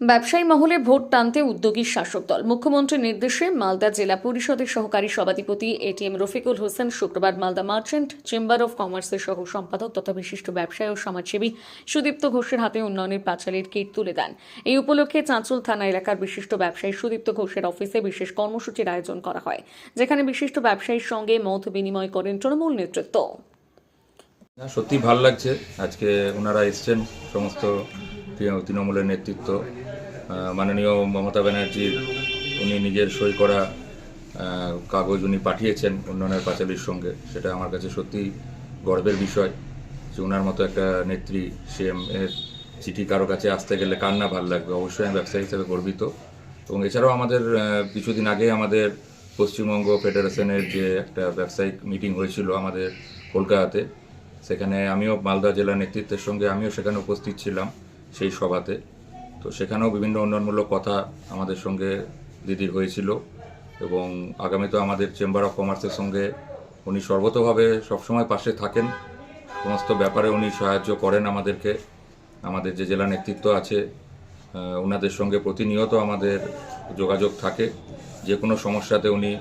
ব্যবসায়ী মহলে ভোট টানতে উদ্যোগী শাসক দল। মুখ্যমন্ত্রীর নির্দেশে মালদা জেলা পরিষদের সহকারী সভাধিপতি এটিএম রফিকুল হোসেন শুক্রবার মালদা মার্চেন্ট চেম্বার অফ কমার্সের সহ সম্পাদক তথা বিশিষ্ট ব্যবসায়ী ও সমাজসেবী সুদীপ্ত ঘোষের হাতে উন্নয়নের পাঁচালীর কিট তুলে দেন। এই উপলক্ষে চাঁচল থানা এলাকার বিশিষ্ট ব্যবসায়ী সুদীপ্ত ঘোষের অফিসে বিশেষ কর্মসূচির আয়োজন করা হয়, যেখানে বিশিষ্ট ব্যবসায়ীর সঙ্গে মত বিনিময় করেন তৃণমূল নেতৃত্ব। সত্যি ভালো লাগছে আজকে ওনারা এসছেন, সমস্ত তৃণমূলের নেতৃত্ব, মাননীয় মমতা ব্যানার্জির উনি নিজের সই করা কাগজ উনি পাঠিয়েছেন উন্নয়নের পাঁচালীর সঙ্গে। সেটা আমার কাছে সত্যি গর্বের বিষয় যে ওনার মতো একটা নেত্রী সিএম এর চিঠি কারো কাছে আসতে গেলে কার না ভালো লাগবে। অবশ্যই আমি ব্যবসায়ী হিসেবে গর্বিত। এবং এছাড়াও আমাদের কিছুদিন আগে আমাদের পশ্চিমবঙ্গ ফেডারেশনের যে একটা ব্যবসায়িক মিটিং হয়েছিল আমাদের কলকাতাতে, সেখানে আমিও মালদা জেলা নেতৃত্বের সঙ্গে আমিও সেখানে উপস্থিত ছিলাম সেই সভাতে। তো সেখানেও বিভিন্ন উন্নয়নমূলক কথা আমাদের সঙ্গে দিদির হয়েছিল এবং আগামীতে আমাদের চেম্বার অফ কমার্সের সঙ্গে উনি সর্বতভাবে সবসময় পাশে থাকেন, সমস্ত ব্যাপারে উনি সাহায্য করেন আমাদেরকে। আমাদের যে জেলা নেতৃত্ব আছে ওনাদের সঙ্গে প্রতিনিয়ত আমাদের যোগাযোগ থাকে, যে কোনো সমস্যাতে উনি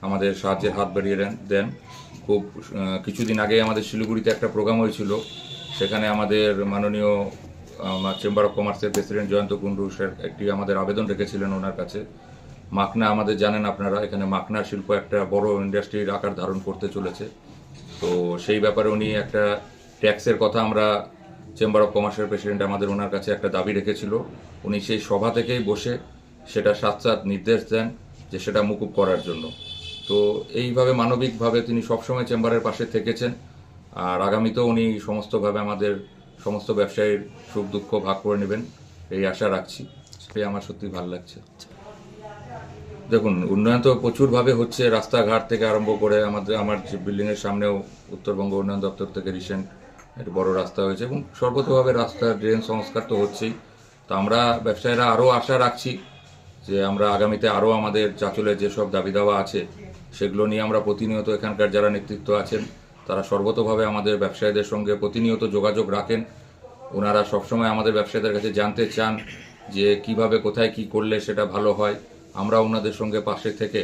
আমাদের সাহায্যের হাত বাড়িয়ে দেন। খুব কিছুদিন আগে আমাদের শিলিগুড়িতে একটা প্রোগ্রাম হয়েছিল, সেখানে আমাদের মাননীয় চেম্বার অফ কমার্সের প্রেসিডেন্ট জয়ন্ত কুণ্ডু স্যার একটি আমাদের আবেদন রেখেছিলেন ওনার কাছে। মাখনা আমাদের জানেন আপনারা, এখানে মাখনা শিল্প একটা বড় ইন্ডাস্ট্রির আকার ধারণ করতে চলেছে। তো সেই ব্যাপারে উনি একটা ট্যাক্সের কথা আমরা চেম্বার অফ কমার্সের প্রেসিডেন্ট আমাদের ওনার কাছে একটা দাবি রেখেছিল। উনি সেই সভা থেকেই বসে সেটা সাথ নির্দেশ দেন যে সেটা মুকুব করার জন্য। তো এইভাবে মানবিকভাবে তিনি সবসময় চেম্বারের পাশে থেকেছেন, আর আগামীতেও উনি সমস্তভাবে আমাদের সমস্ত ব্যবসায়ীর সুখ দুঃখ ভাগ করে নেবেন এই আশা রাখছি। সেটাই আমার সত্যি ভালো লাগছে। দেখুন, উন্নয়ন তো প্রচুরভাবে হচ্ছে, রাস্তাঘাট থেকে আরম্ভ করে আমার যে বিল্ডিংয়ের সামনেও উত্তরবঙ্গ উন্নয়ন দপ্তর থেকে রিসেন্ট একটা বড় রাস্তা হয়েছে এবং সর্বতভাবে রাস্তা ড্রেন সংস্কার তো হচ্ছেই। তো আমরা ব্যবসায়ীরা আরও আশা রাখছি যে আমরা আগামীতে আরও আমাদের চাঁচলের যেসব দাবি দাওয়া আছে সেগুলো নিয়ে আমরা প্রতিনিয়ত এখানকার যারা নেতৃত্ব আছেন তারা সর্বতভাবে আমাদের ব্যবসায়ীদের সঙ্গে প্রতিনিয়ত যোগাযোগ রাখেন। ওনারা সবসময় আমাদের ব্যবসায়ীদের কাছে জানতে চান যে কিভাবে কোথায় কি করলে সেটা ভালো হয়। আমরা ওনাদের সঙ্গে পাশে থেকে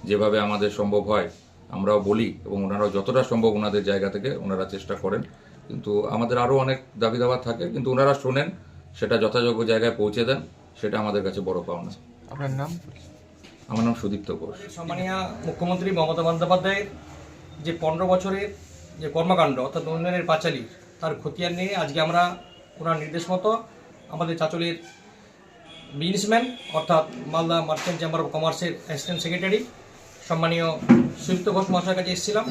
যেভাবে আমাদের সম্ভব হয় আমরাও বলি এবং ওনারাও যতটা সম্ভব ওনাদের জায়গা থেকে ওনারা চেষ্টা করেন। কিন্তু আমাদের আরও অনেক দাবি দাওয়া থাকে, কিন্তু ওনারা শোনেন, সেটা যথাযোগ্য জায়গায় পৌঁছে দেন, সেটা আমাদের কাছে বড় পাওনা। আপনার নাম? আমার নাম সুদীপ্ত ঘোষ। সম্মানীয় মুখ্যমন্ত্রী মমতা বন্দ্যোপাধ্যায়ের যে 15 বছরের যে কর্মকাণ্ড অর্থাৎ উন্নয়নের পাঁচালী, তার খতিয়ান নিয়ে আজকে আমরা ওনার নির্দেশ মতো আমাদের চাঁচলের বিজনেসম্যান অর্থাৎ মালদা মার্চেন্ট চেম্বার অফ কমার্সের অ্যাসিস্ট্যান্ট সেক্রেটারি সম্মানীয় সুদীপ্ত ঘোষ মহাশয়ের কাছে এসেছিলাম।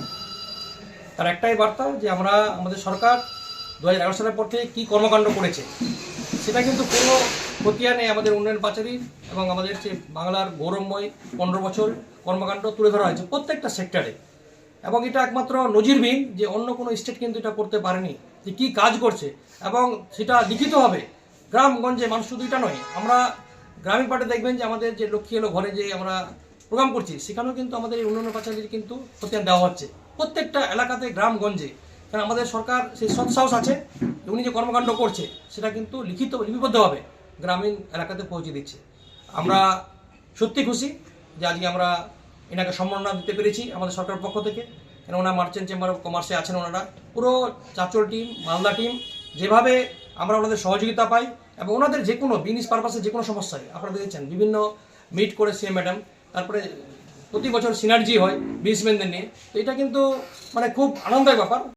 তার একটাই বার্তা যে আমরা আমাদের সরকার 2011 সালের পর থেকে কী কর্মকাণ্ড করেছে সেটা কিন্তু পুরো খতিয়ানে আমাদের উন্নয়ন পাঁচালী এবং আমাদের যে বাংলার গৌরবময় 15 বছর কর্মকাণ্ড তুলে ধরা হয়েছে প্রত্যেকটা সেক্টরে। এবং এটা একমাত্র নজিরবিহীন যে অন্য কোনো স্টেট কিন্তু এটা করতে পারেনি, যে কী কাজ করছে এবং সেটা লিখিত হবে গ্রামগঞ্জে। মানুষ শুধু এটা নয়, আমরা গ্রামীণ পার্টে দেখবেন যে আমাদের যে লক্ষ্মী এলো ঘরে যে আমরা প্রোগ্রাম করছি সেখানেও কিন্তু আমাদের এই উন্নয়ন পাঁচালীর কিন্তু খতিয়ান দেওয়া হচ্ছে প্রত্যেকটা এলাকাতে গ্রামগঞ্জে। কারণ আমাদের সরকার সেই সৎসাহস আছে, উনি যে কর্মকাণ্ড করছে সেটা কিন্তু লিপিবদ্ধভাবে গ্রামীণ এলাকাতে পৌঁছে দিচ্ছে। আমরা সত্যি খুশি যে আজকে আমরা এনাকে সম্মাননা দিতে পেরেছি আমাদের সরকারের পক্ষ থেকে। কেন ওনার মার্চেন্ট চেম্বার অফ কমার্সে আছেন ওনারা, পুরো চাঁচল টিম, মালদা টিম, যেভাবে আমরা ওনাদের সহযোগিতা পাই এবং ওনাদের যে কোনো বিজনেস পারপাসে যে কোনো সমস্যায় আপনারা দেখেছেন বিভিন্ন মিট করে সিএম ম্যাডাম, তারপরে প্রতি বছর সিনার্জি হয় বিজনেসম্যানদের নিয়ে। তো এটা কিন্তু মানে খুব আনন্দের ব্যাপার।